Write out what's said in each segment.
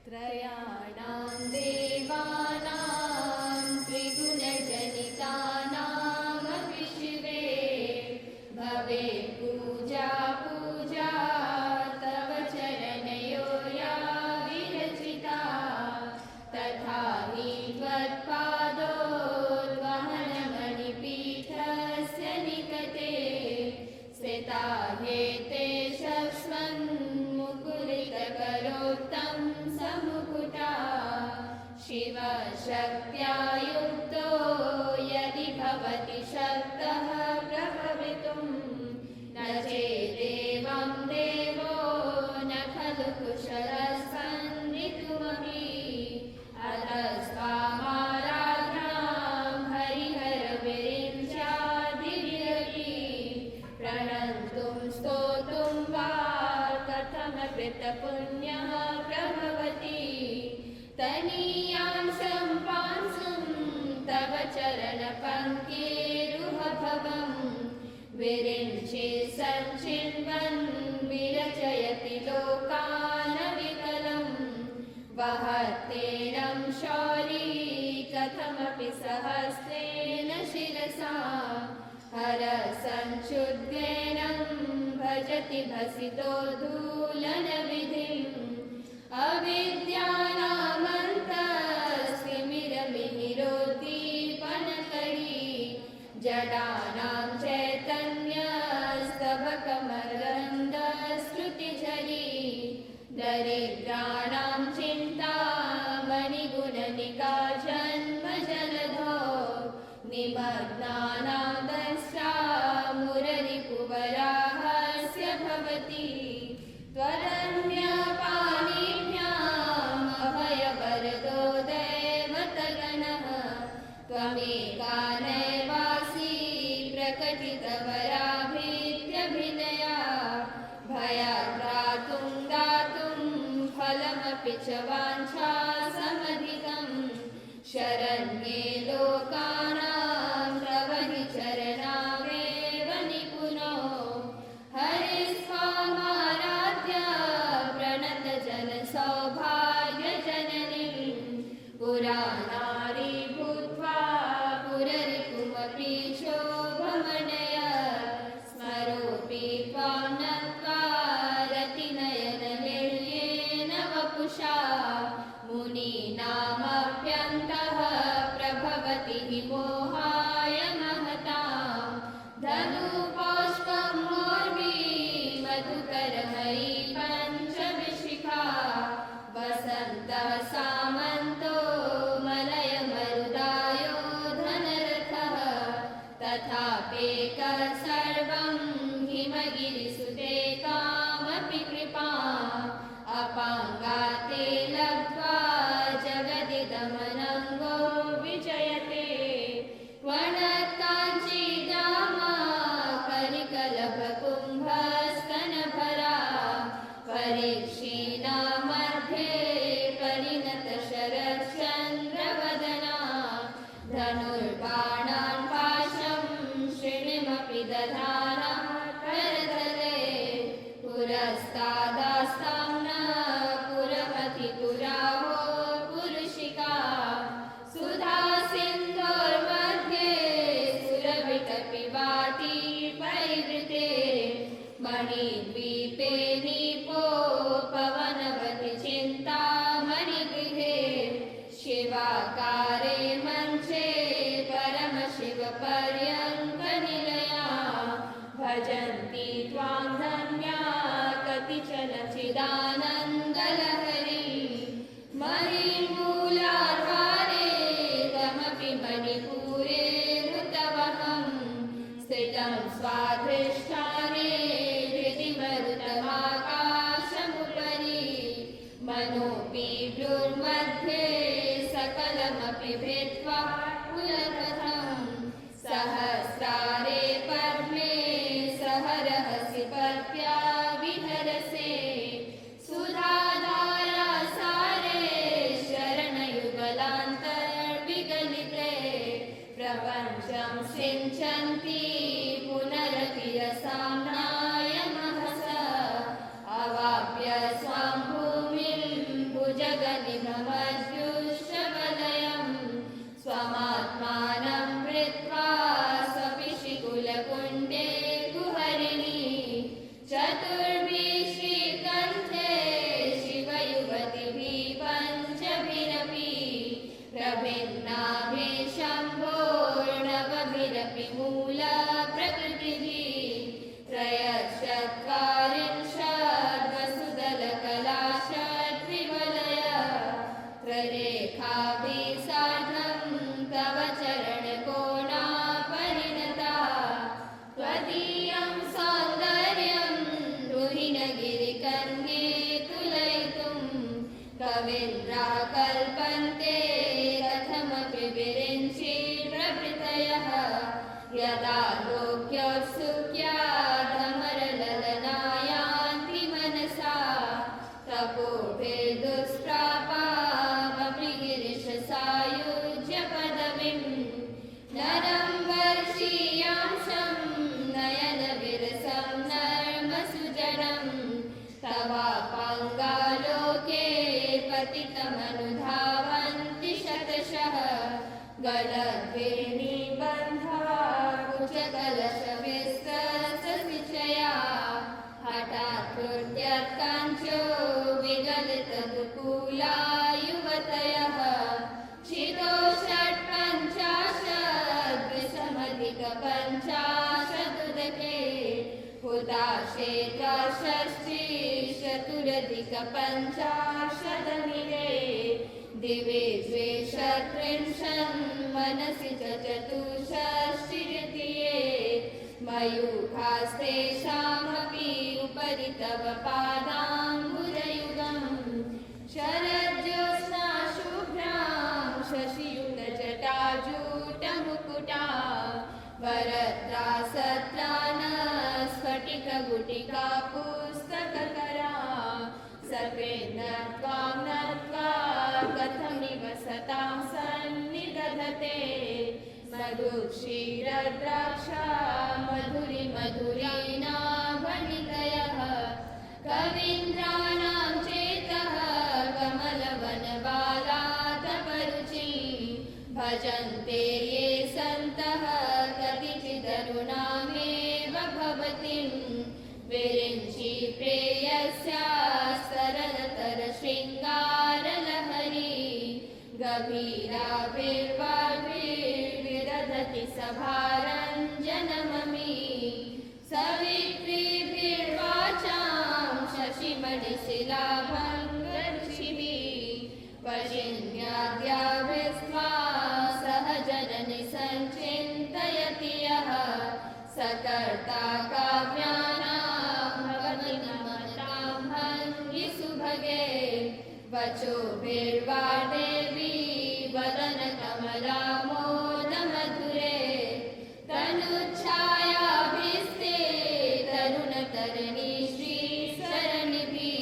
त्रयाणां देवानां त्रिगुणजनितानामपि शिवे भवे पूजा पूजा तव चरणयो या विरचिता तथा हि त्वत्पादोद्वहनमणिपीठस्य निकटे स्थिता हेते शश्वन्मुकुलितकरोक्तं समुकुटा शिवशक्त्या युक्तो यदि भवति शक्तः प्रभवितुं न चेदेवं देवो न खलु कुशलस्पन्दितुमपि अतस्त्वामाराध्यां हरिहरविरिञ्चादिभिरपि प्रणन्तुं स्तोतुं वा कथमकृतपुण्यः प्रभवति तनीयां सम्पांसुं तव चरणपङ्क्तिरुहभवं विरिञ्चे सञ्चिन्वन् विरचयति लोकानविकलं वहत्येनं शौरी कथमपि सहस्रेण शिरसा हरसञ्चुद्वेनं भजति भसितोद्धूलनविधिम् अविद्यानामन्तस्तिमिरमिहिरोद्दीपनकरी जडानां चैतन्यस्तबकमकरन्दश्रुतिझरी दरिद्राणां चिन्तामणिगुणनिका जन्मजलधौ निमग्नानां दंष्ट्रा मुररिपुवराहस्य भवति त्वदन्यपाणिभ्याम् अभयवरदो दैवतगणः त्वमेका नैवासि प्रकटितवराभित्यभिनया भयाद्रातुं दातुं फलमपि च वाञ्छासमधिकं शरण्ये लोकानां तव हि चरणावेव निपुनो हरिस्त्वामाराध्या प्रणतजनसौभाग्यजननीं पुराणारी भूत्वा पुररिपुमपि शोभमनय स्मरोऽपि त्वां नत्वा रतिनयननिर्येण वपुषा मुनीनामप्यन्तः प्रभवति हि मोहाय महतां धनुपौष्पं मोर्वी मधुकरहरी पञ्चविशिखा वसन्तः सामन्तो मलयमरुदायो धनरथः तथापेकः सर्वं हिमगिरिसुते कामपि कृपाम् अपाङ्गाते लब्ध्वा जगदिदमनङ्गो विजयते वनकाञ्चीदामा कलिकलभकुम्भस्तनभरा परीक्षीणा मध्ये परिणतशरच्चन्द्रवदना धनुर्बाणान् पाशं श्रेणिमपि दधाना करतले पुरस्तादास्तां न पुरपति पुराहो पुरुषिका सुधा सिन्धोर्मध्ये सुरविटपिबाटी परिवृते मणिद्वीपे नीपो पवनवति चिन्तामणिगृहे शिवाकारे मञ्चे परमशिवपर्यङ्कनिलया भजन्ति त्वां धन्या कतिचन चिदानन्दलहरी मणिमूलाधारे कमपि मणिपूरे ऋतवहं स्थितं स्वाधिष्ठाने हृदि मरुतमाकाशमुपरि मनोऽपि सकलमपि भेत्वा कुलकथं सहस्रारे पद्मे सहरहसि पत्या विहरसे सुधाधारा सारे शरणयुगलान्तर्विगलिते प्रपञ्चं सिञ्चन्ति पुनरपि रसाम्नाय महसा अवाप्य स्वां भूमिं भुजगन् तपोभिर्दुष्प्रापामपि गिरिशसायुज्य पदवीं नरं वर्षीयांशं नयनविरसं नर्मसुजनं तवापाङ्गालोके पतितमनुधावन्ति शतशः गलद्भिर्निबन्धा कुचकलशविस्तसिचया हठात् कृत्यत्काञ्चो विगलितदुकूला युवतयः क्षितो षट्पञ्चाशद्विषमधिकपञ्चाशदुदके हुताशेकाषष्टिशतुरधिकपञ्चाशदनिरे दिवे द्वे षट्त्रिंशन् मनसि च चतुष्षष्टिरितिये मयूखास्तेषामपि उपरि तव पादाम्बुजयुगम् शरज्योत्स्ना शुभ्रां शशियुतजटाजूटमुकुटा वरद्रा सत्रानस्फटिकगुटिका पुस्तककरा सकृन्नत्वा नत्वा कथमिव सतां सन्निदधते मधुक्षीरद्राक्षा मधुरीनाभनितयः कवीन्द्राणां चेतः कमलवनबालातपरुचि भजन्ते ये सन्तः कतिचिदरुणामेव भवतीं विरिञ्चि प्रेयस्या सरलतरशृङ्गारलहरी गभीराभिर्वाभिर्विदधति सभारञ्जनममी सवित्रीभिर्वाचां शशिमणिशिलाभङ्गऋषिभिः वशिन्याद्याभिस्त्वा सह जननि सञ्चिन्तयति यः सकर्ता काव्यानां भवति नमतां भङ्गिसुभगे वचोभिर्वादेवी वदनकमलामोदमधुरे तनुच्छायाभिस्ते तरुणतरणि श्रीसरणिभिः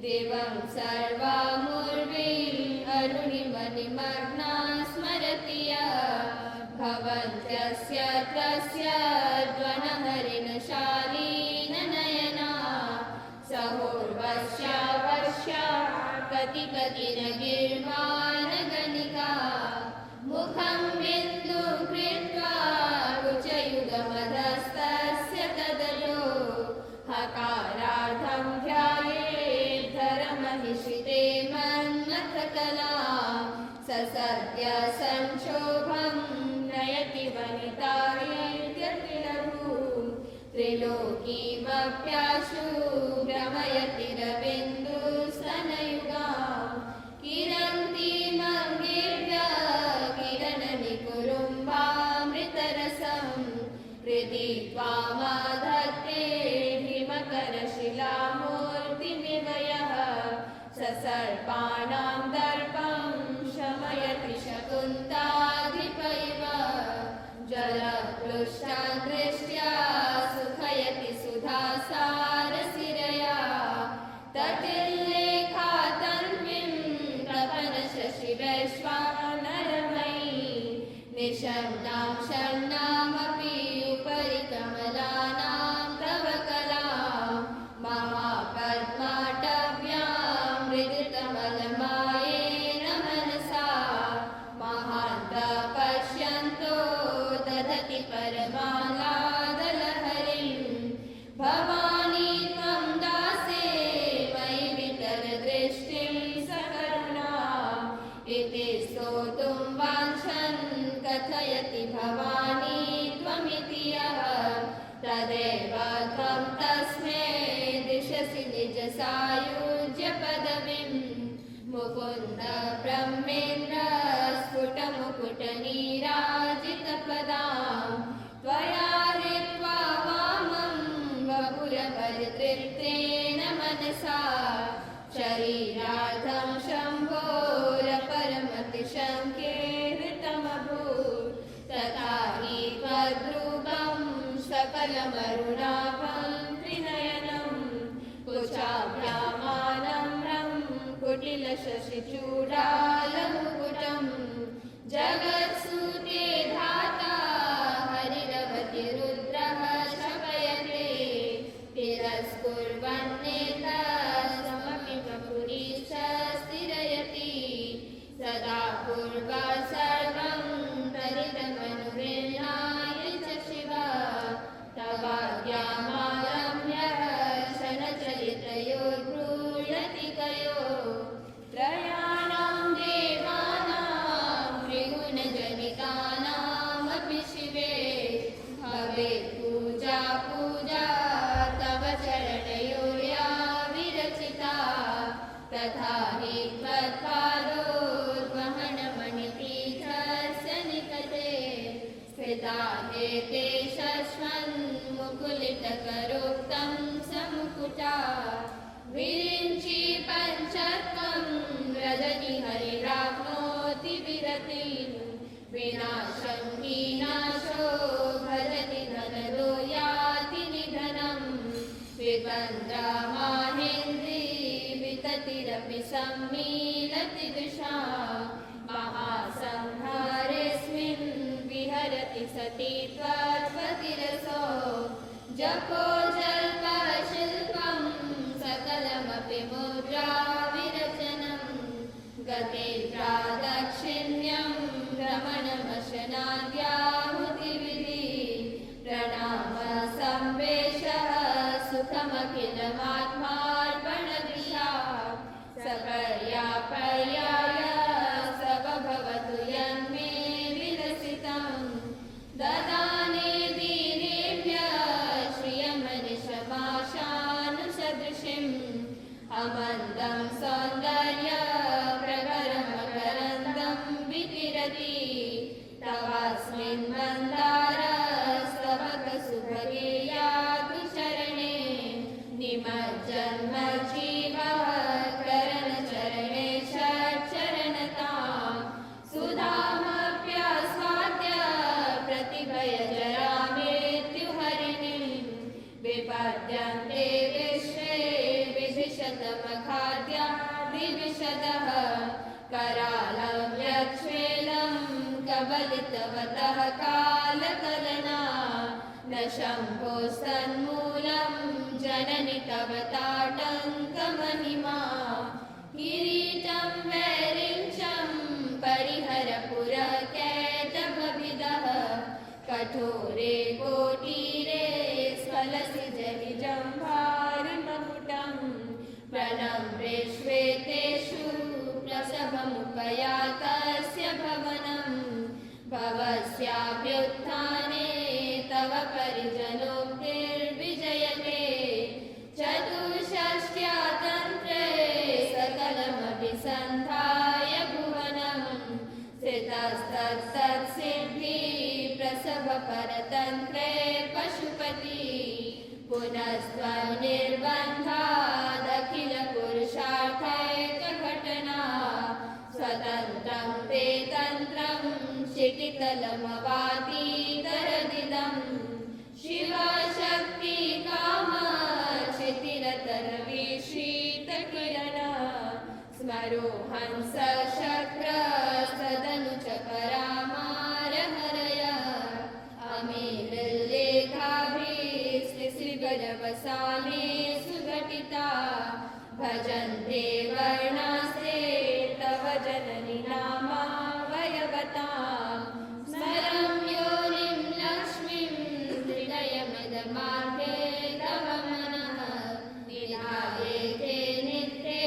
देवं सर्वामुर्वीम् अरुणिमनिमग्ना स्मरति यः भवन्त्यस्य तस्य द्वनहरिणशालीननयना सहोर्वश्या वर्ष्या कतिकतिनगिर्वाणगणिका मुखं बिन्दुं कृत्वा कुचयुगमधस्तस्य तदलो हकारार्थं ध्यायेद्धरमहिषिते मन्मथकला ससद्य संक्षोभं नयति वनितायेत्यतिलघु त्रिलोकीमप्याशु भ्रमयति रविन्दुस्तनयुगा किरन्तीमङ्गेभ्यः किरणनिकुरुम्बामृतरसं हृदि त्वामाधत्ते हिमकरशिलामूर्तिमिव यः ससर्पाणां दर्पं शमयति शकुन्ताधिप इव जलपृष्ठान् दृष्ट्या सुखयति सुधासारसिरया तटिल्लेखा तन्वीं प्रपन्नशशिवैश्वानरमयी निशम्नां षण्णामपि उपरि कमलानां तव कलां महापद्माटव्यां मृदुतमलमायेन मनसा महान्तः पश्यन्तो दधति परमालादलहरीं भवानी त्वं दासे मयि वितरदृष्टिं सकरुणा इति स्तोतुं वाञ्छन् कथयति भवानी त्वमिति यः तदेव त्वं तस्मै दिशसि निजसायुज्यपदवीं मुकुन्द ब्रह्मेन्द्र स्फुटमुकुटनीराजितपदां त्वया हृत्वा वामं वपुरपरितृप्तेन मनसा शरीरार्थं शम्भोरपरमतिशङ्के हृतमभूत् तथा हि त्वद्रूपं सकलमरुणाभं त्रिनयनं कुचाभ्यामानं कुटिलशशिचूडालमुकुटम् जगत्सूते धाता हरिरवति रुद्रः शपयते तिरस्कुर्वन्नेतरमपि वपुरीश स्थिरयति सदा पूर्वा सर्वं तरितमनुगृह्णाय च शिवा तवाज्ञामारम्य शनचरितयोर्ब्रूयति कयो त्रयाणां देवानां त्रिगुणजनितानामपि शिवे भवेत् पूजा पूजा तव चरणयोर्या विरचिता तथा हि त्वत्पादोद्वहनमणिपीठस्य निकटे स्थिता हे ते शश्वन्मुकुलितकरोक्तं समुकुटा विरिञ्चि पञ्चत्वं रजनि हरिराप्नोति विरतिं विनाशं हीनाशो भजति धनदो याति निधनं विकन्द्रा माहेन्द्री विततिरपि सम्मीलति दिशा महासंहारेऽस्मिन् विहरति सती त्वत्पतिरसो जपो जल्पः शिल्पं सकलमपि मुद्रा विरचनं गतेन्द्रा दक्षिण्यं रमणमशनाद्याहुतिविधि प्रणाम संवेशः सुखमखिलमात्मार्पणदिशा सकर्यापर्याय सबभवतु यन्मे विलसितं ददाने दीनेभ्यः श्रियमनिशमाशानुसदृशिम् अमन्दं सौन्दर्य प्रकरमकरन्दं विकिरति तवास्मिन् मन्दारस्तवकसुभगे यातु चरणे निमज्जन्मजीवः करणचरणे षट्चरणतां सुधामप्यास्वाद्य प्रतिभयजरा मृत्युहरिणीं विपद्यन्ते विश्वे विभिशतमखाद्या विविशतः करालं यक्ष्वेलं कबलितवतः कालकलना न शम्भोस्तन्मूलं जननि तव ताटङ्कमहिमा किरीटं वैरिञ्चं परिहर पुरकैटभभिदः कठोरे कोटीरे स्खलसि जनिजम्भारिमकुटं प्रणम्रेष्वेतेषु प्रसभमुपयातस्य भवनं भवस्याभ्युत्थाने तव परिजनोक्तिर्विजयते चतुष्षष्ट्या तन्त्रे सकलमभिसन्धाय भुवनं स्थितस्तत्सिद्धि प्रसभपरतन्त्रे पशुपति पुनस्त्वनिर्बन्धादखिलपुरुषार्थैकघटना स्वतन्त्रं ते तन्त्रं शिटितलमवातीतरदिदं शिवशक्ति काम क्षितिरतरविश्रीतकिरण स्मरो हंस शक्र सदनुचकरामारहरय अमीलिल्लेखाभिश्रीगजवसाने सुघटिता भजन्ते वर्णास्ते तव जननि नामावयवतां स्मरं योनिं लक्ष्मीं हृदयमिदमार्गे तव मनः निधाये ते नित्ये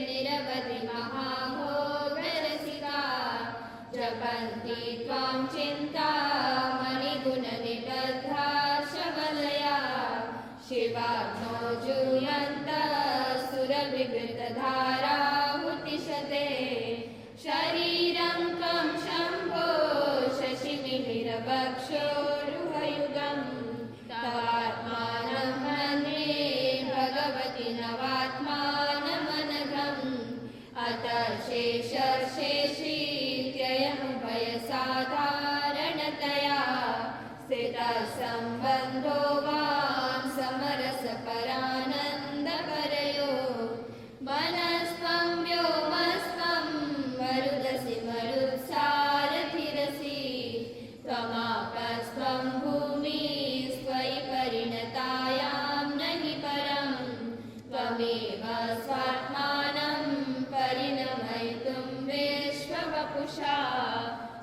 निरवधि महाभोगरसिका जपन्ति त्वां चिन्तामणिगुणनिबद्धा शबलया शिवाग्नौ जूयन्तः सुरविवृतधाराहुतिशते शरीरं त्वं शम्भो शशिमिहिरवक्षोरुहयुगं तवात्मानं मन्ये भगवति नवात्मानमनघम् अतः शेषशेषीत्ययं भयसाधारणतया स्थितः सम्बन्धो वां समरसपरानन्दपरयो मनस्त्वं व्यो स्वात्मानं परिणमयितुं विश्ववपुषा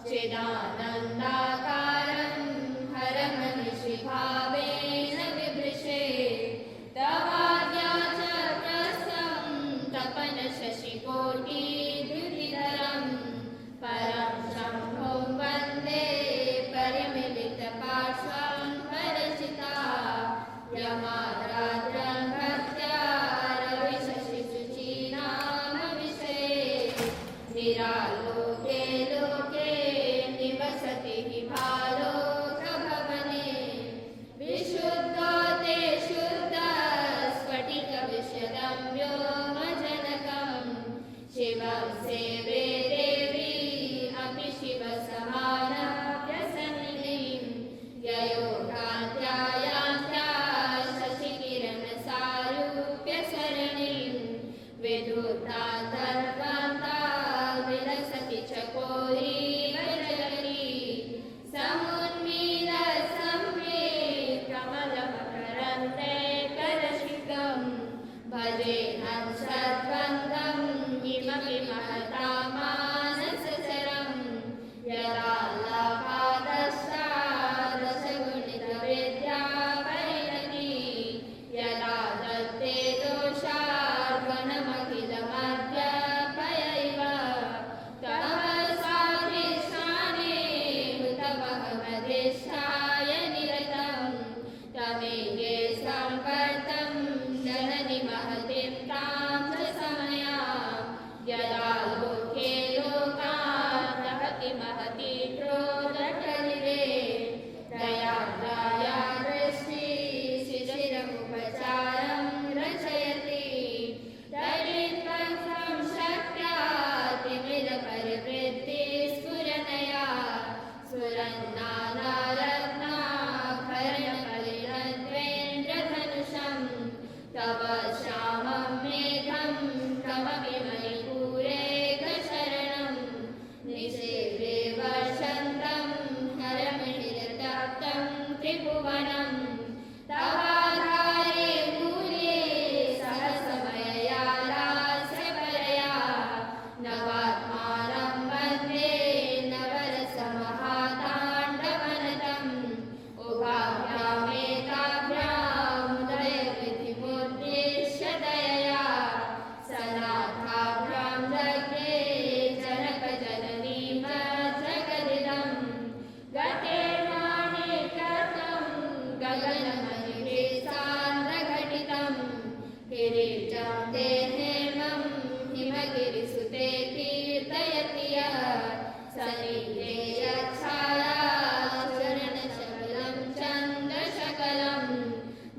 चिदानन्दाकारं हरमनिशिभावेन बिभृशे तवाद्याचक्रस्थं तपनशशिकोटिद्युतिधरं परं शम्भुं वन्दे परिमिलितपार्श्वं परचिता यमाराद्रं भक्त्या रविशशिशुचीनामविषये निरालोके लोके निवसति हि भालोकभवने विशुद्धोते शुद्धस्फटिकविशदं व्योमजनकं शिवं सेवे देवी अपि शिवसमानाभ्यसनिधिं ययोगाध्यायान्त्या शशिकिरणसारूप्यसरणिं विधुता तर्वान्ता विलसति चकोरी वैजयती समुन्मीलसंवे कमलमकरन्ते करशिखं भजेऽहं सद्वन्द्वं किमपि महता मानसचरं यदा लाभादस्सा रसगुणितविद्या परिणति यदा दत्ते दोषार्पणमखिलमद्यपयैव तव साधिष्ठाने हुतवहमधिष्ठाय निरतं तमेके सम्पर्तं जननि महतीं तां च समया यदा लोके लोकान् दहति महती क्रोधकलिले दयाद्राया दृष्टिशिशिरमुपचारं रचयति दरिद्रं शक्त्या तिमिरपरिवृत्तिस्फुरनया स्फुरन्नानारत्नाभरणपरिणद्वेन्द्रधनुषं तव श्यामं मेघं कमपि मणिपूरेकशरणं निषेवे वर्षन्तं हरमणिरतप्तं त्रिभुवनं तवाधारे मूले सहसमयया लास्यपरया नवात्मानं वन्दे नवरसमहाताण्डवनतम् उभाभ्यामेताभ्यामुदयविधिमुद्दिश्य दयया सनाथाभ्यां दग्धे जनकजननी वज्रगदिदं गतेर्माणिकर्तं गगनमणिभिस्सान्द्रघटितं किरीटं ते हेमं हिमगिरिसुते कीर्तयति यः सनीते यच्छाया चरणशकलं चन्द्रशकलं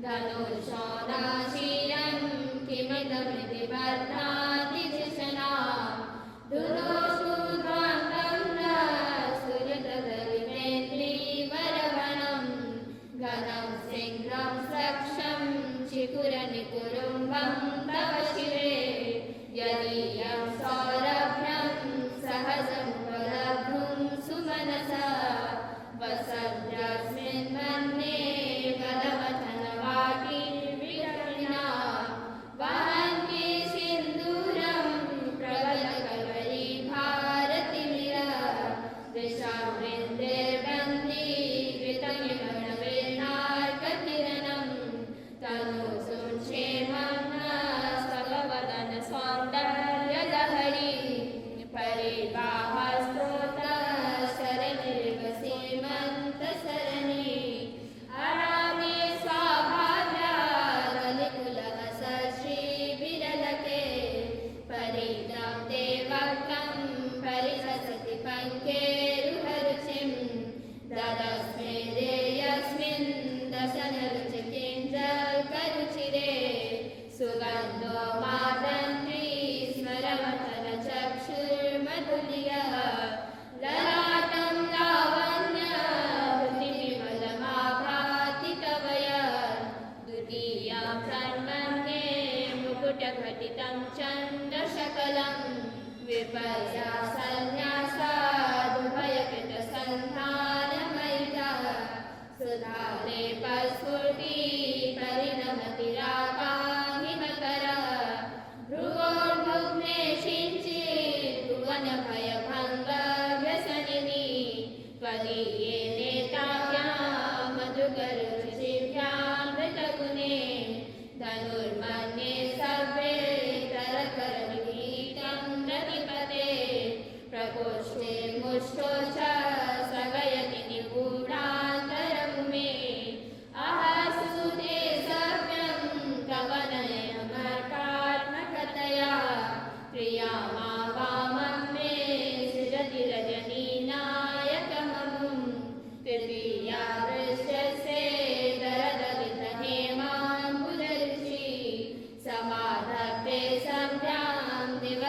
धनुषोदाशीलं किमिदमिति बध्नाति दिशना दुरोषुध्वान्तं न सुरतदलिनेत्रीवरवनं घनं सिंहं सक्षं चिकुरनिकुरुम्बं तव शिवे यदीयं सौरभ्यं सहजमुपलब्धुं सुमनसा वसन्त्यस्मिन् मन्ये बलवथनवाटी विरमिणा वहन्ति सिन्दूरं प्रबलकवरी भारतिमिर दिशां वृन्देर्वन्दी कृतमिमणवेणार्ककिरणं तनोऽसुं क्षेमं न स्तववदन सौन्दर्यलहरी परिवाहस्तोत्रसरणिरिव सीमन्तसरणी अरामे स्वाभाव्या ललिकुलहसश्रीविरलके परितं ते वक्त्रं परिहसति पङ्केरुहरुचिं ददस्मे देयस्मिन् दशनरुचिकिञ्जल्करुचिरे सुगन्धो मादन्त्री स्मरमथनचक्षुर्मधुलियः ललाटं लावण्यभृतिविमलमाभाति कवयः द्वितीयं तन्मन्ये मुकुटघटितं चन्द्रशकलं विपर्या सन्न्यासादुभयकृतसन्धानमयितः सुधालेपस्फुटी परिणमति रागाहिमकरः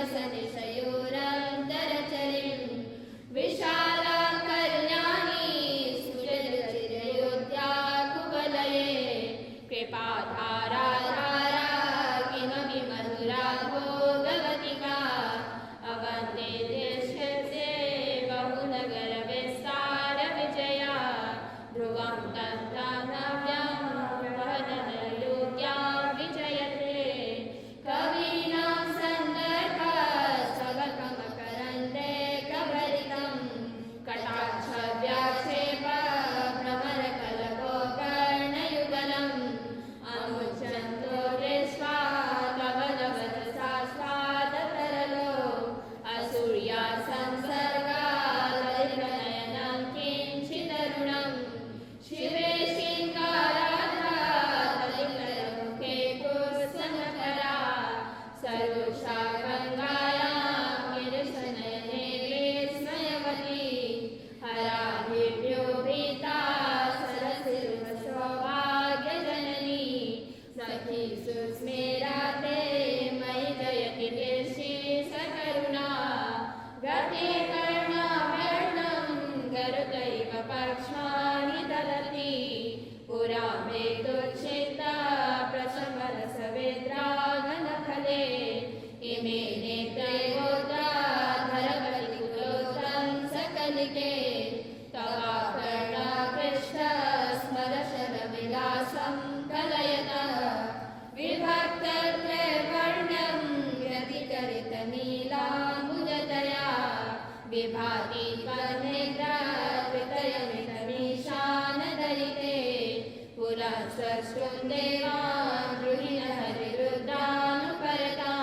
वसनिशयोरन्तरचरिं विशालां कल्याणी सुजलचिरयोध्या कुवलये कृपाधारा धारा किमपि मधुरा भोगवतिका अवन्ते देशे बहुनगरविस्तार विजया ध्रुवं तन्तानव्यं वहनयोग्या विजयते कवीनां सन्दर्भस्तवकमकरन्दे कबलितं कटाक्षव्याक्षेप भ्रमरकलकोकर्णयुगलम् अमुच्यन्तो दृष्ट्वा तव नवरसा स्वादतरलो असूर्या संसर्गा ललितनयनं किञ्चिदरुणं शिवे शिङ्गाराधा ललितमुखे कुसुमकरा सरोषा गङ्गायां गिरिशनयने विस्मयवती हरादिभ्यो भीता सरसिरुहसौभाग्यजननी सखी सुस्मेराते मयि जयति देशि सकरुणा गते कर्णाभरणं गरुदैव पक्ष्माणि ददति पुरा मे तुच्छिता प्रशमरसवेद्रागनफले इमे नेत्रे गोत्रा धरवलिकुलोत्रं सकलिके तवाकर्णाकृष्ट स्मरशरविलासं कलयतः विभक्तत्रैवर्ण्यं व्यतिकरितनीलाम्बुजतया विभाति त्वन्निद्राद्वितयमिदमीशानदयिते पुरःस्रष्टुं देवान् गृहीणहरिरुद्रानुपरतां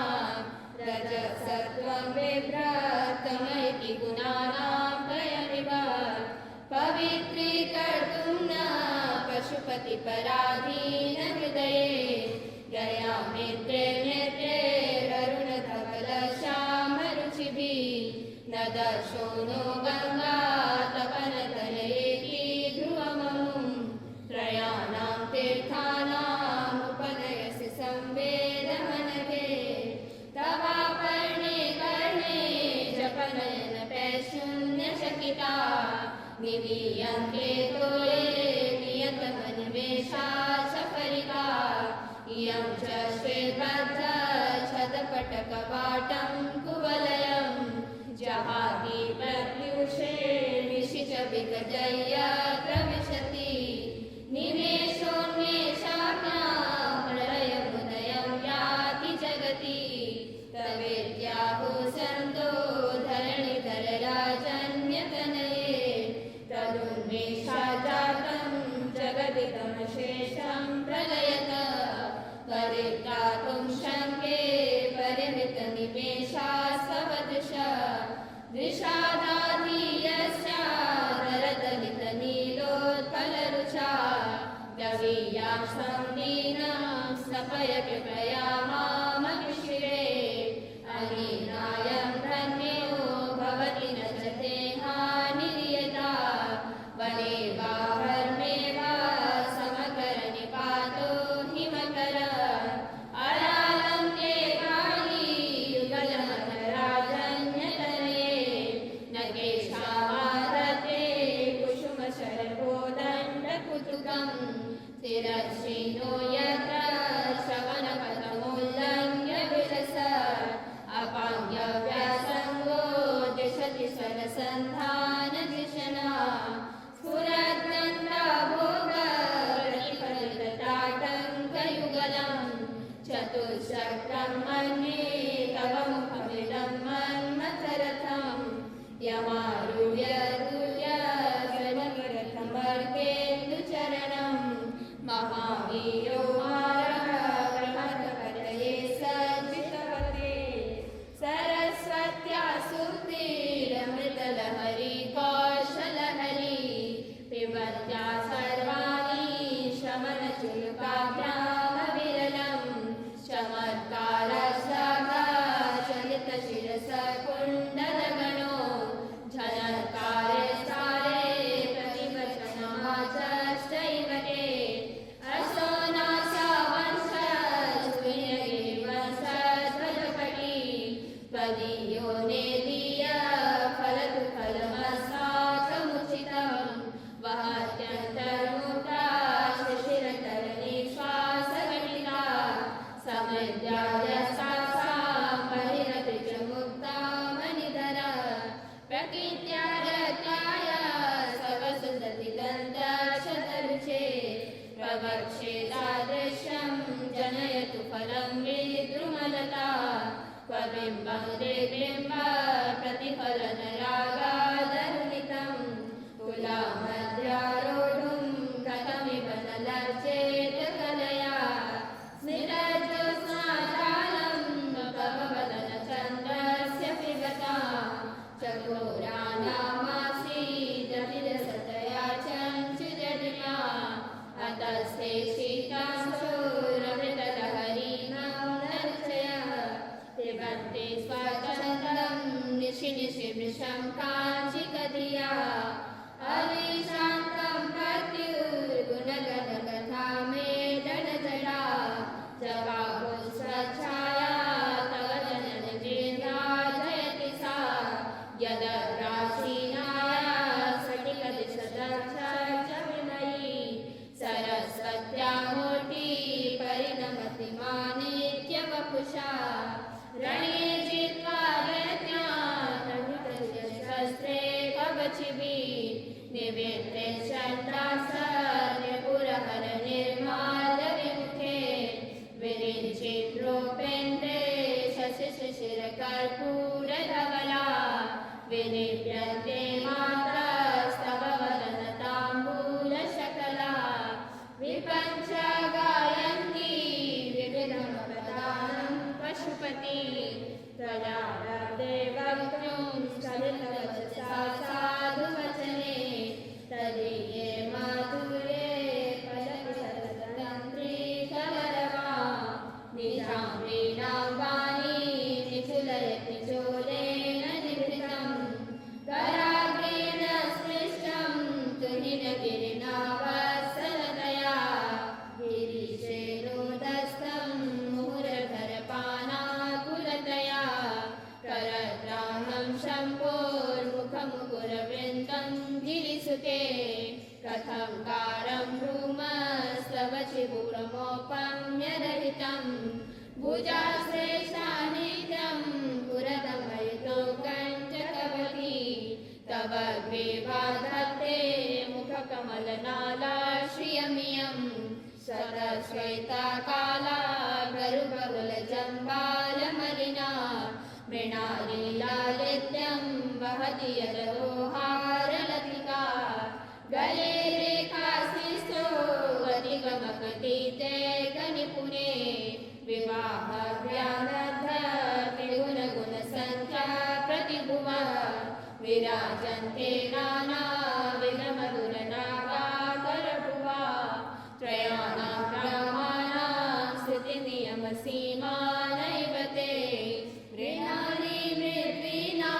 रजसत्त्वं विभ्रतमैति गुणानां त्रयमिव पवित्रीकर्तुं न पशुपतिपराधीनहृदये गया मित्रे नेत्रे अरुणधवलश्यामरुचिभिः न दर्शो नो गङ्गा तपनतनयेति ध्रुवममुं त्रयाणां तीर्थानामुपनयसि संवेदमनघे तवापर्णे कर्णे जपनयनपैशून्यशकिता निवीयन्ते तोये नियतमनिमेषा सफरिका इयं च श्वेतभद्रछदपटकवाटं कुवलयं जहाति प्रत्युषे निशिच विगजय्य प्रविशति निमेषोन्मेषाभ्यां प्रलयमुदयं याति जगति तवेद्याहु सन्तो धरणिधरराजन्यतनये तदुन्मेषा जातं जगदिदमशेषं प्रलयत परित्रातुं शङ्के परिमितनिमेष स्वच्छन्दं निशि निशि वृषं काञ्चिकधिया अविशान्तं प्रत्युर्गुणगणकथा मे डणजडा जगाहो स्वच्छाया तव जननजेन्द्रा जयति सा यदप्राचीनाया स्फटिकदिशदक्षविनयी सरस्वत्या मूर्ति परिणमति मा नित्यवपुषा रणे जित्वा दैत्यान् कवचिभिः निवेत्ते चण्डासर्यपुरहर निर्मालविमुखे विरिञ्चिद्रूपेन्द्रे शशिशिशिरकर्पूरधवला विनिप्यन्ते मातस्तव वदनताम्बूलशकला विपञ्च गायन्ती विविधमपदानं पशुपति त्वया लब्धे वक्तुं सलिलवचसा साधुवचने तदीये माधुर्ये फलविशततन्त्री कलरवा निजां वीणां वाणी निचुलयति चोलेन निभृतं कराग्रेण स्पृष्टं तुहिनगिरिना वत्सलतया गिरिशेनोदस्तं मुहुरधरपानाकुलतया करग्राहं शम्भोर्मुखमुकुरवृन्दं गिरिसुते कथं कारं भ्रूमस्तव चिबुरमोपम्यरहितं भुजाश्रेष्ठा नित्यं पुरतमयितो कञ्चकवती तव ग्रीवाधत्ते मुखकमलनाला श्रियमियं सतश्वेताकाला गरुबगुलजम्बालमलिना मृणालीलालित्यं वहति यदरोहारलतिका गले रेखास्थितो गतिगमकटीते गनिपुने विवाहव्यानद्ध त्रिगुणगुणसङ्ख्या प्रतिभुवा विराजन्ते नानाविधमधुरनागाकरभुवा त्रयाणां ग्रामाणां स्थितिनियमसीमा नैव ते मृणाली मृद्वीनां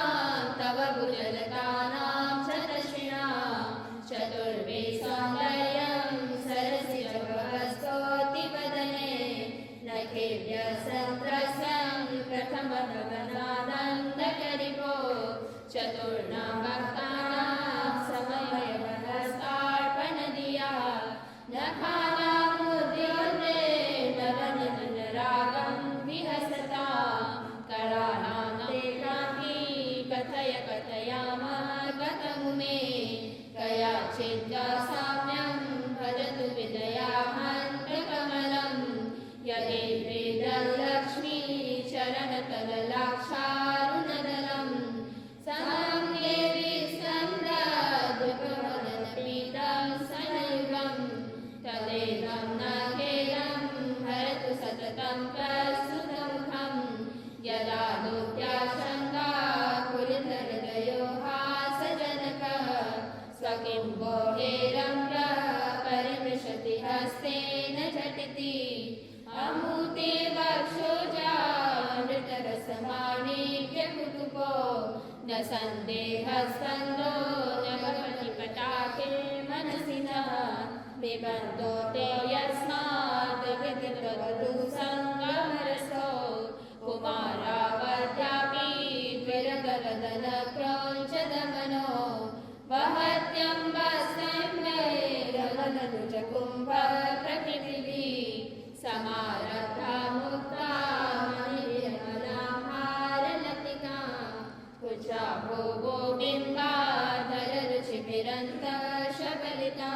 तव भुजलतानां शतशिणां चतुर्वे सौन्दर्यं सरसिजवस्तोति वदने नखेभ्यसन्त्रस्यं प्रथमभवनानन्दकरिभो चतुर्णां भक्तानां समयवहस्तार्पणधिया नखानामुद्योते नवनरागं विहसता कराणां ते कान्ति कथय कथयामः कथमुमे कयाचिद्या साम्यं भजतु विदयाहन्तकमलं यदि वेदलक्ष्मी चरणतललाक्षारुणदलं समं देवी स्कन्दद्विपवदनपीतं सनयुगं तदेदं न खेदं हरतु सततं प्रस्तुतमुखं यदा दुत्याशङ्का कुलितहृदयो हासजनकः स्वकिं बोधेरं परिमृशति हस्तेन झटिति अमूते वक्षोजामृतरसमाणिक्यकुतुको न सन्देहस्कन्दो न भवति मनसि नः निबन्धो ते यस्मात् विदितवधू सङ्गमरसो कुमारावद्यापि द्विरगवदन क्रौञ्चदमनो वहत्यम्बस्तम्भैरवदनुजकुम्भ प्रकृतिभिः समारब्धा मुक्ता मणिर्मलाहारलतिका कुचा भोगो बिम्बाधररुचिभिरन्तशबलिता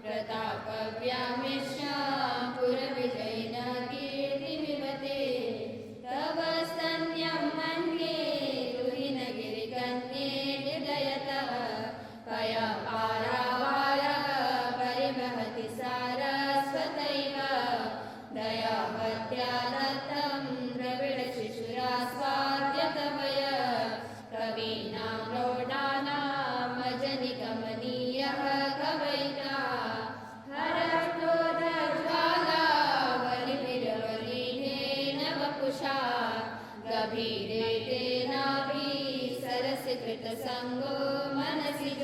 प्रतापव्यामिष्या पुरविजयिन तेनापि सरसकृतसङ्गो मनसि च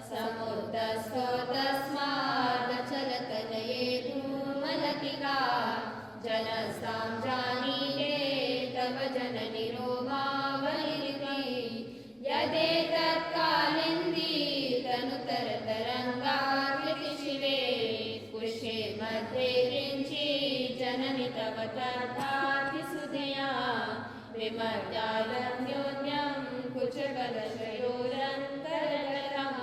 समुद्धस्थो तस्मादचलतनये धूमलतिका जनस्तां जानीते तव जननि रोमावलिरिति यदेतत्कालिन्दी तनुतरतरङ्गाकृति शिवे कुशे मध्ये किञ्चि जननि तव तथातिसुधया विमर्यालन्योन्यं कुचकलशयोरन्तरगतं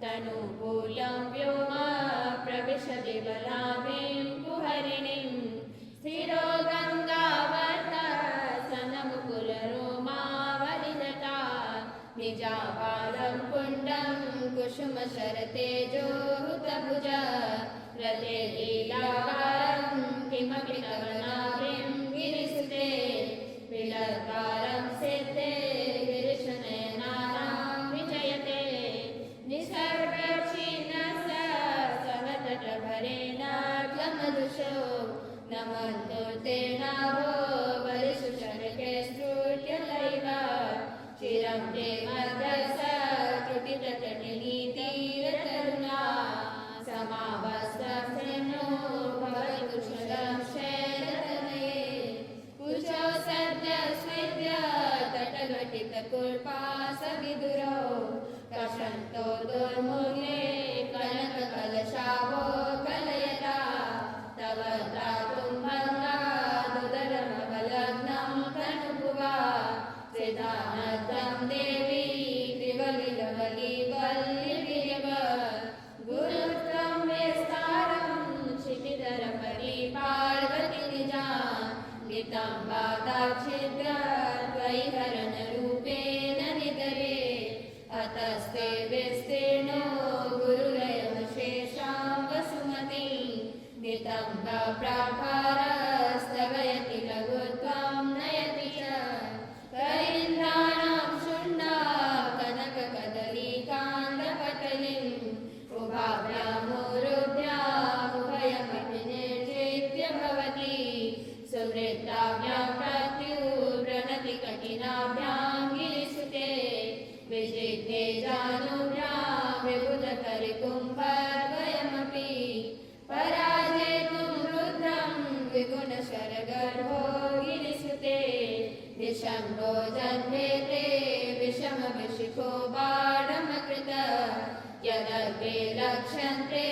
तनूपूर्यं व्योम प्रविश विमलाभिं कुहरिणीं स्थिरो गङ्गावर्ता सनमुकुलरोमावलिनता निजाबालं कुण्डं कुसुमशरतेजोहुतभुज रते लीलाकारं किमपि तव नाभिं गिरिसुते विलकारं सिद्धे गिरिशनयनानां विजयते निसर्गक्षीणस्य सवतटभरेण ग्लमदुषो नमन्तु ते नाभो बलिषु शरके स्फुर्त्यलैव चिरं ते मध्यस्थ त्रुटितटनिनीतीरतरुणा समावस्तसेनो भवति कुशलं शेलतनये कुशो सद्य स्विद्य तटघटितकुल्पासविदुरो कषन्तो दुर्मूले कनककलशावो कलयता तव दातुं भङ्गादुदरमवलग्नं तनुभुवा त्रिधानद्धं देवी त्रिवलिलवली वल्लिविरव गुरुत्वं विस्तारं क्षितिधरपरिपार्वति निजान् गीतं वाताच्छिद्र त्वयि हरणरूपेण निधरे अतस्ते विस्तीर्णो गुरुरयमशेषां वसुमती गीतं प्राकारस्तवयति लघुत्वं नयति च करीन्द्राणां शुण्डा कनककदलीकान्तपटलिम् उभाभ्यामुरुभ्यामुभयमपि निर्जित्य भवति सुवृत्ताभ्यां प्रत्युप्रणति कठिनाभ्यां गिरिसुते विजित्ये जानुभ्यां विबुधकरिकुम्भद्वयमपि पराजेतुं रुद्रं विगुणशरगर्भो गिरिसुते दिशम्भो जन्मेते विषमविशिखो बाणमकृत यदग्रे लक्ष्यन्ते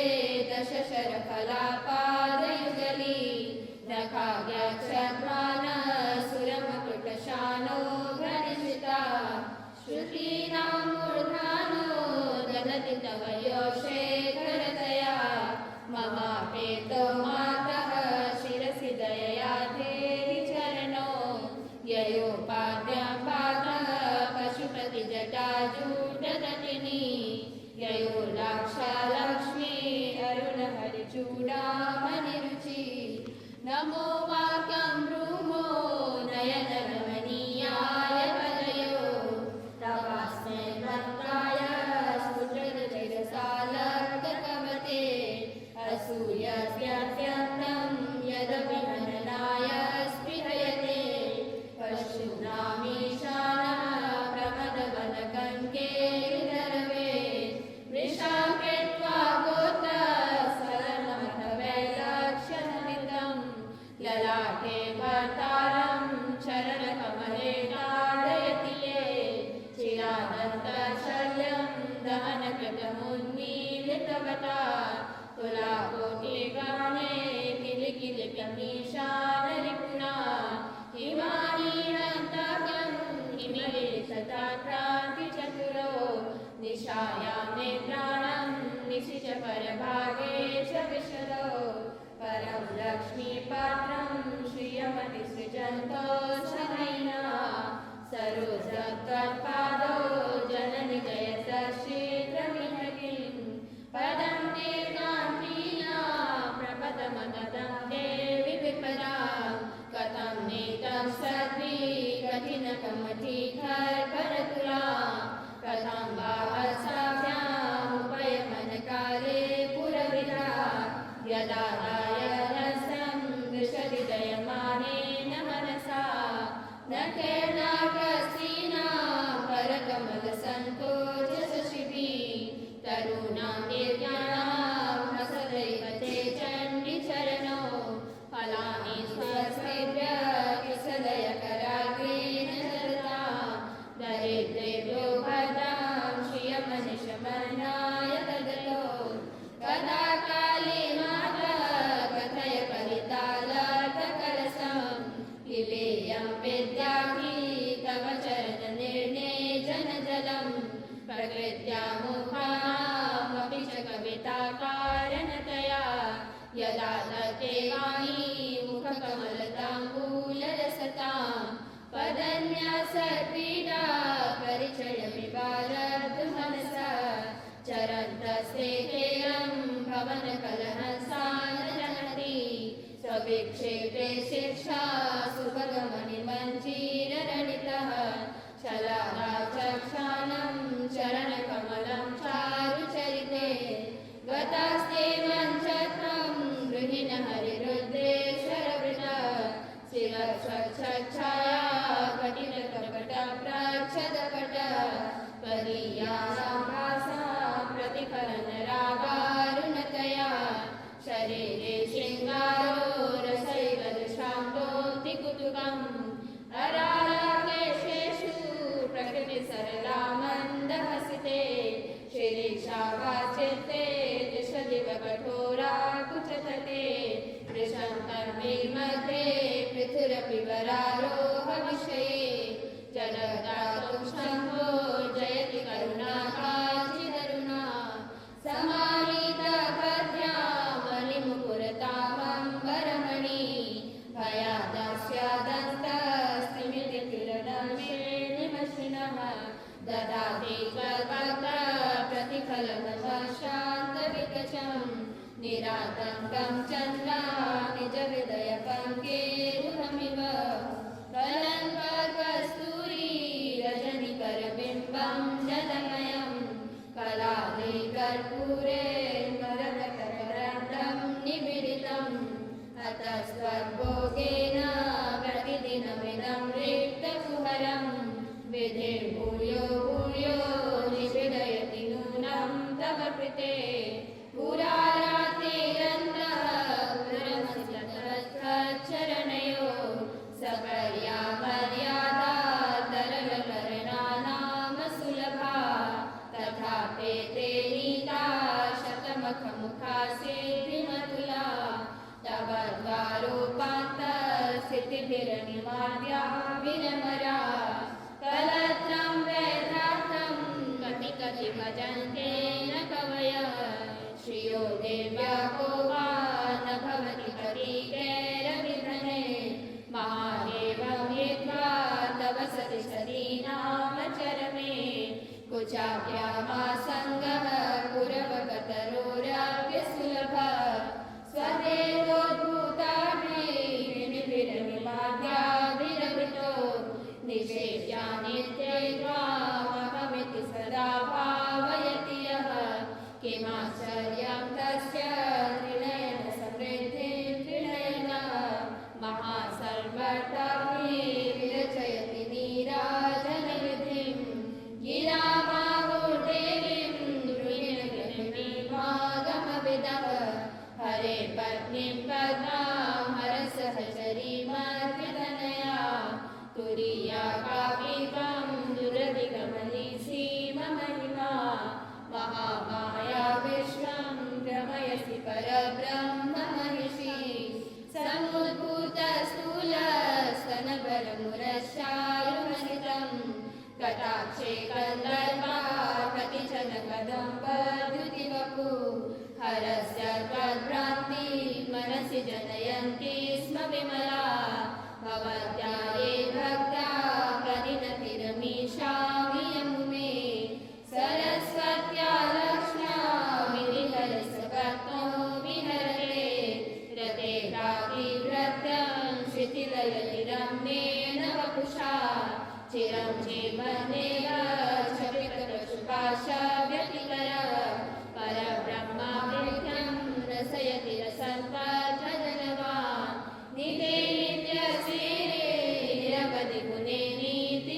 दशशरफलापादयुगली नखाग्यक्षमानसुरमकुटशानो घनिष्ठिता श्रुतीनां मूर्धानो ददति तव योषेखरतया ममापेतो मातः शिरसि दयया देहि चरणो ययोपाद्यं पातः पशुपतिजटाजूटतटिनी ययोलाक्षालक्ष्मी अरुणहरिचूडामणिरुचि नमो वाक्यं ब्रूमो नयनरमणीयाय पदयो तवास्मै भक्ताय स्फुटरचिरसालक्तकवते असूयस्यात्यन्तं यदपि हननाय स्पृहयते पशूनामीशानः प्रमदवनकङ्के विदर्वे वृषा कृत्वा गोत्रस्वरमठवैलक्ष्यममितं ललाटे भर्तारं चरणकमले ताडयति ये चिरानन्तशल्यं दहनकृतमुन्मीलितवता तुलाकोटिगणे किलिकिलिकमीशानरिपुणा हिमानीनन्तकं हिमलितताक्रान्तिचतुरो निशायां नेत्राणं निशि च परभागे च विशदो परं लक्ष्मीपात्रं श्रियमतिसृजन्तो शनैना सरोजत्वत्पादो जननि जयतश्रीत्रमिह किं पदं ते कान्तीना प्रपदमगतं देवि विपदा कथं नीतं सद्भि कठिनकमठीखर्परतुला कथं वा हस्ताभ्यामुपयमनकाले पुरविदा यदा दायनस्तं दृशति दयमानेन मनसा न कस्तीना करकमल संकोच शशिभि तरुणां निर्ज्ञानां हसदैव ते चण्डी चरणो फलानि स्वस्तिभ्य किसलय कराग्रेण ददतां दरिद्रेभ्यो भद्रां श्रियमनिशमन्नाय ददतो कदा काले माता कथय कलितालककलसं पिबेयं विद्यार्थी तव चरणनिर्णेजनजलं प्रकृत्या मुखामपि च कविताकारणतया यदा दत्ते वाणी मुखकमलताम्बूलरसतां पदन्यासक्रीडा परिचयमिवारब्धु मनसा चरन्तस्ते केरं भवनकलहंसान् जनति स्वविक्षेपे शिक्षा सुभगमणिमञ्जीररणितः शलाकाचक्षानं चरणकमलं चारुचरिते गतास्ते मञ्चत्रं गृहिण हरिरुद्रेश्वरवृता शिरस्वच्छाया कटिलकपट प्रच्छदपट परीयासां प्रतिफलनरागारुणतया शरीरे शृङ्गारो रसैव दृशान्तोऽति कुतुकम् अरालकेशेषु प्रकृतिसरला मन्दहसिते शिरीषावाचित्ते दिशदिव कठोरा कुचतते वृषन्तर्मे मध्ये पृथुरपि वरारोहविषये जलदातुष्टम्भो जयति करुणाकाचिदरुणा समानीतपद्यामणिमुकुरतामम्बरमणि भयादस्यादन्तस्तिमिति किरणमेणिमशिनः ददाति कल्पत्र प्रतिफलमशान्तविकचं निरातङ्कं चन्द्रा निजहृदयपङ्केरुहमिव कलङ्ककस्तूरी रजनिकरबिम्बं जलमयं कलाले कर्पूरे मरकतकरण्डं निबिडितम् अतस्त्वद्भोगेन प्रतिदिनमिदं रिक्तकुहरं विधिर्भूयो भूयो निपीडयति नूनं तव कृते पुरारातिरन्तः पुरमसिततच्चरणयो सपर्या मर्यादा तरलकरणानाम सुलभा तथापि ते नीता शतमखमुखासेद्रिमतुला तव द्वारोपान्तस्थितिभिरनिमाद्या विरमरा कलत्रं वैधार्थं कति भजन्ते न कवयः श्रियो देव्या को वा न भवति कतिकैरविधने महादेवं हित्वा तव सति सतीनामचरमे कुचाभ्यामासङ्गः पुरवगतरोराव्यसुलभः स्वदेवोद्भूताभिर्निभिरनिमाद्याभिरभितो निषेव्या नित्यै त्वामहमिति सदा भावयति यः किमाश्चर्यं तस्य त्रिनयनसमृद्धिं त्रिनयना महासर्वताभिः विरचयति नीराजनविधिं गिरामाहुर्देवीं गृहिणगृहिणीमागमविदः हरे पत्नीं पद्मां हरसहचरीमर्पितनया तुरीया कापिकां दुरधिगमनी सीममहिमा महामाया विश्वं भ्रमयसि परब्रह्ममहिषी समुद्भूतस्थूलस्तनबलमुरश्चारुमहितं कटाक्षे कन्दर्पा कतिचन कदम्बद्युतिवपु हरस्य त्वद्भ्रान्ति मनसि जनयन्ति स्म विमला भवत्या ये भक्ता परिणतिरमीषामि यमुने सरस्वत्या लक्ष्म्या विहरसपत्नो विहरते रते प्रातिव्रत्यं शिथिलयति रम्येण वपुषा चिरं जीवनेव क्षपितपशुपाशव्यतिकर परब्रह्माभिज्ञं रसयति रसन्त्वजनवान् निधे नित्यसेरे निरवधि गुणे नीति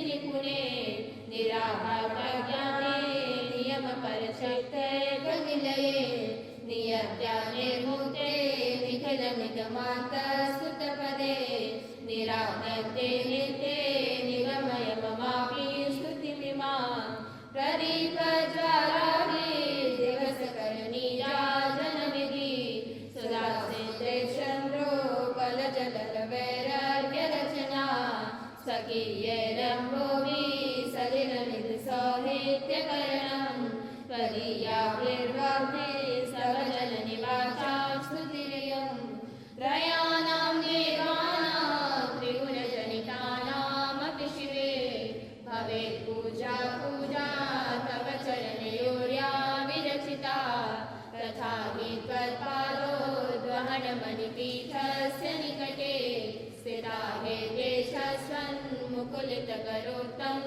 स्तुतिर्यरम्भोऽपि सलिलनिधसाहित्यकरणं त्वदीयाभिर्वाग्भे सर्वजननिवाचां स्तुतिर्यं त्रयाणां देवानां त्रिगुणजनितानामपि शिवे भवेत् पूजा पूजा तव चरणयोर्या विरचिता तथा हि त्वत्पादोद्वहनमणिपीठस्य निकटे स्थिता हे देशस्वन्मुकुलितकरोत्तं